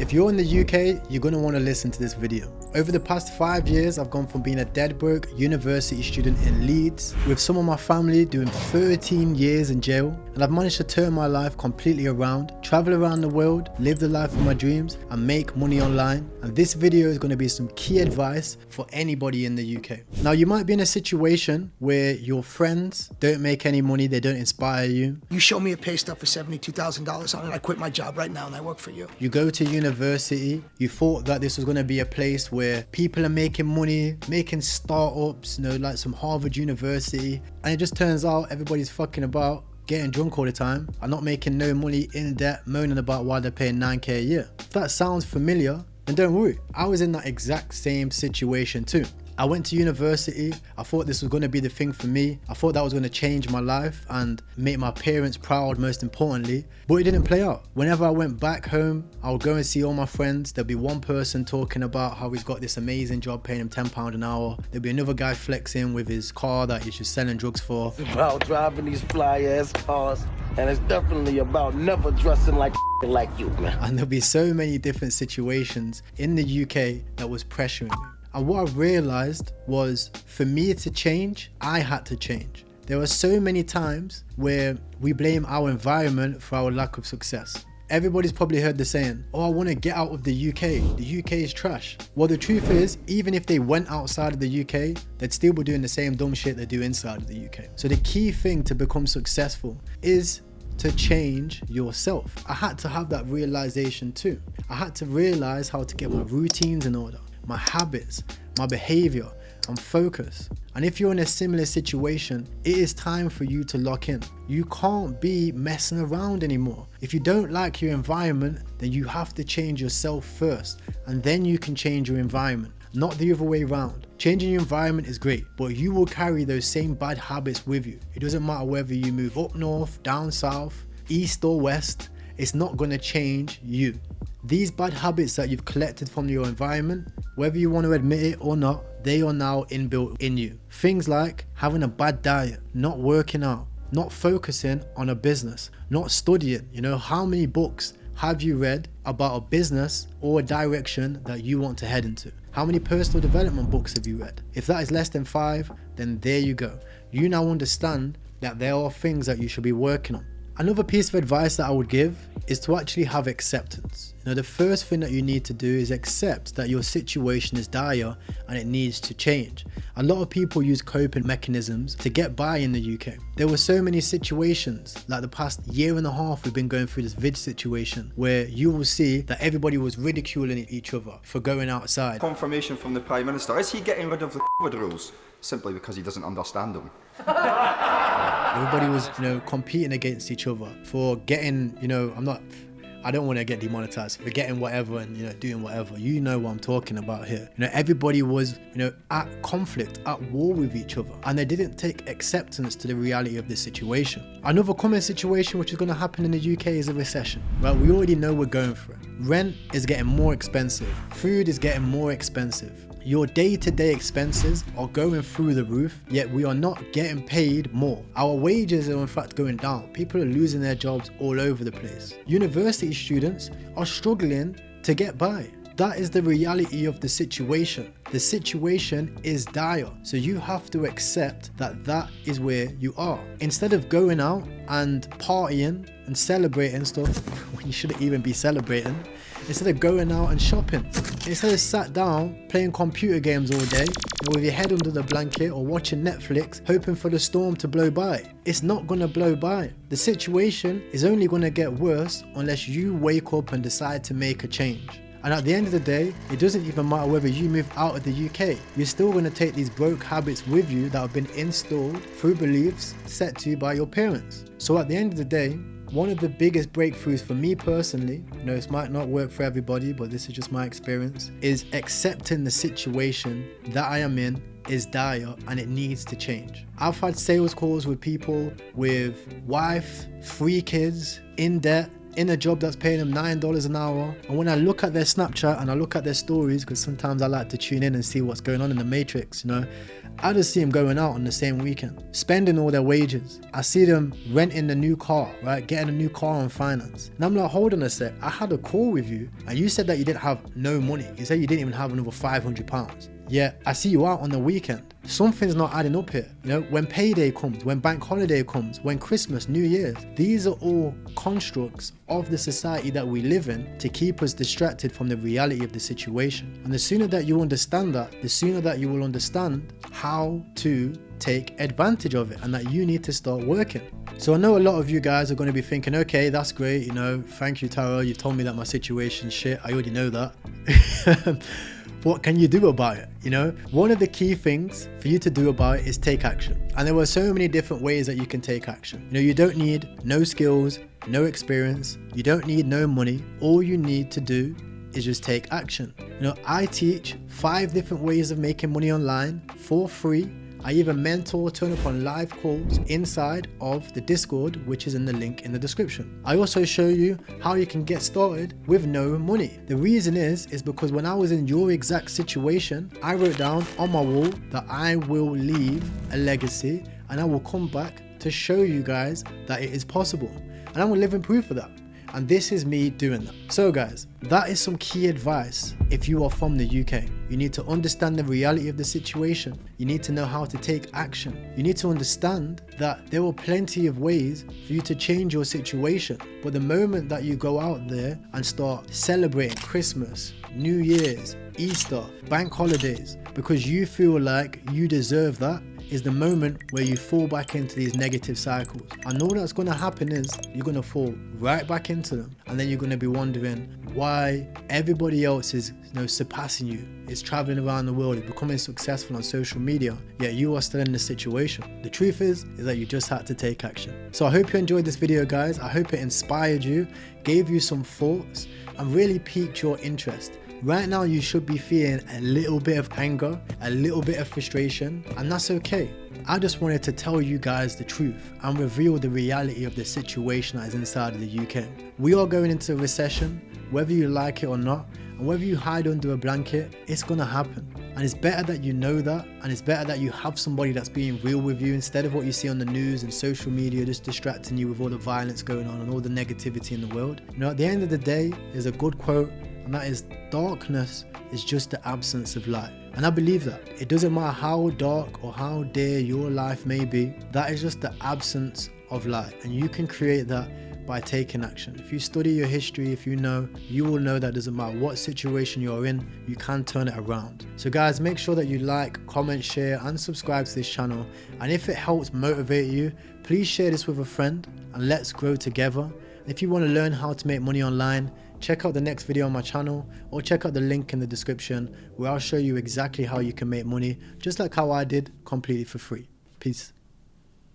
If you're in the UK, you're going to want to listen to this video. Over the past 5 years, I've gone from being a dead broke university student in Leeds with some of my family doing 13 years in jail, and I've managed to turn my life completely around, travel around the world, live the life of my dreams and make money online. And this video is going to be some key advice for anybody in the UK. Now, you might be in a situation where your friends don't make any money, they don't inspire you. You show me a pay stub for $72,000 on it, I quit my job right now and I work for you. You go to university, you thought that this was going to be a place where people are making money, making startups, like some Harvard University, and it just turns out everybody's fucking about, getting drunk all the time, and not making no money, in debt, moaning about why they're paying 9k a year. If that sounds familiar, then don't worry, I was in that exact same situation too. I went to university, I thought this was going to be the thing for me, I thought that was going to change my life and make my parents proud most importantly, but it didn't play out. Whenever I went back home, I would go and see all my friends, there'd be one person talking about how he's got this amazing job paying him £10 an hour, there'd be another guy flexing with his car that he's just selling drugs for. It's about driving these fly ass cars, and it's definitely about never dressing like you, man. And there'll be so many different situations in the UK that was pressuring me. And what I realized was, for me to change, I had to change. There were so many times where we blame our environment for our lack of success. Everybody's probably heard the saying, oh, I want to get out of the UK. The UK is trash. Well, the truth is, even if they went outside of the UK, they'd still be doing the same dumb shit they do inside of the UK. So the key thing to become successful is to change yourself. I had to have that realization too. I had to realize how to get my routines in order, my habits, my behavior and focus. And if you're in a similar situation, it is time for you to lock in. You can't be messing around anymore. If you don't like your environment, then you have to change yourself first, and then you can change your environment, not the other way around. Changing your environment is great, but you will carry those same bad habits with you. It doesn't matter whether you move up north, down south, east or west, it's not going to change you. These bad habits that you've collected from your environment, whether you want to admit it or not, they are now inbuilt in you. Things like having a bad diet, not working out, not focusing on a business, not studying. How many books have you read about a business or a direction that you want to head into? How many personal development books have you read? If that is less than 5, then there you go. You now understand that there are things that you should be working on. Another piece of advice that I would give is to actually have acceptance. The first thing that you need to do is accept that your situation is dire and it needs to change. A lot of people use coping mechanisms to get by in the UK. There were so many situations, like the past year and a half we've been going through this vid situation, where you will see that everybody was ridiculing each other for going outside. Confirmation from the Prime Minister. Is he getting rid of the COVID rules? Simply because he doesn't understand them. Everybody was, competing against each other for getting, I don't want to get demonetized for getting whatever and, doing whatever. You know what I'm talking about here. Everybody was, at conflict, at war with each other, and they didn't take acceptance to the reality of the situation. Another common situation which is going to happen in the UK is a recession, right? We already know we're going for it. Rent is getting more expensive. Food is getting more expensive. Your day-to-day expenses are going through the roof, yet we are not getting paid more. Our wages are in fact going down. People are losing their jobs all over the place. University students are struggling to get by. That is the reality of the situation. The situation is dire. So you have to accept that that is where you are. Instead of going out and partying and celebrating stuff when you shouldn't even be celebrating, instead of going out and shopping, instead of sat down playing computer games all day with your head under the blanket or watching Netflix hoping for the storm to blow by, it's not going to blow by. The situation is only going to get worse unless you wake up and decide to make a change. And at the end of the day, it doesn't even matter whether you move out of the UK, you're still going to take these broke habits with you that have been installed through beliefs set to you by your parents. So at the end of the day, one of the biggest breakthroughs for me personally, this might not work for everybody, but this is just my experience, is accepting the situation that I am in is dire and it needs to change. I've had sales calls with people with wife, 3 kids, in debt, in a job that's paying them $9 an hour. And when I look at their Snapchat and I look at their stories, because sometimes I like to tune in and see what's going on in the matrix, you know, I just see them going out on the same weekend, spending all their wages. I see them renting a new car, right? Getting a new car on finance. And I'm like, hold on a sec. I had a call with you and you said that you didn't have no money. You said you didn't even have another £500. Yeah, I see you out on the weekend. Something's not adding up here. You know, when payday comes, when bank holiday comes, when Christmas, New Year's, these are all constructs of the society that we live in to keep us distracted from the reality of the situation. And the sooner that you understand that, the sooner that you will understand how to take advantage of it and that you need to start working. So I know a lot of you guys are going to be thinking, okay, that's great, you know, thank you, Taro, you've told me that my situation's shit. I already know that. What can you do about it? You know, one of the key things for you to do about it is take action. And there were so many different ways that you can take action. You know, you don't need no skills, no experience. You don't need no money. All you need to do is just take action. You know, I teach 5 different ways of making money online for free. I even mentor, turn up on live calls inside of the Discord, which is in the link in the description. I also show you how you can get started with no money. The reason is because when I was in your exact situation, I wrote down on my wall that I will leave a legacy and I will come back to show you guys that it is possible. And I'm living proof of that. And this is me doing that. So guys, that is some key advice if you are from the UK. You need to understand the reality of the situation. You need to know how to take action. You need to understand that there are plenty of ways for you to change your situation. But the moment that you go out there and start celebrating Christmas, New Year's, Easter, bank holidays, because you feel like you deserve that, is the moment where you fall back into these negative cycles. And all that's going to happen is you're going to fall right back into them. And then you're going to be wondering why everybody else is, you know, surpassing you, is traveling around the world, is becoming successful on social media, yet you are still in this situation. The truth is that you just had to take action. So I hope you enjoyed this video, guys. I hope it inspired you, gave you some thoughts, and really piqued your interest. Right now you should be feeling a little bit of anger, a little bit of frustration, and that's okay. I just wanted to tell you guys the truth and reveal the reality of the situation that is inside of the UK. We are going into a recession, whether you like it or not, and whether you hide under a blanket, it's gonna happen. And it's better that you know that, and it's better that you have somebody that's being real with you instead of what you see on the news and social media just distracting you with all the violence going on and all the negativity in the world. You know, at the end of the day, there's a good quote, and that is, darkness is just the absence of light. And I believe that. It doesn't matter how dark or how dear your life may be, that is just the absence of light. And you can create that by taking action. If you study your history, if you know, you will know that doesn't matter what situation you're in, you can turn it around. So guys, make sure that you like, comment, share, and subscribe to this channel. And if it helps motivate you, please share this with a friend and let's grow together. If you want to learn how to make money online, check out the next video on my channel or check out the link in the description where I'll show you exactly how you can make money, just like how I did, completely for free. Peace.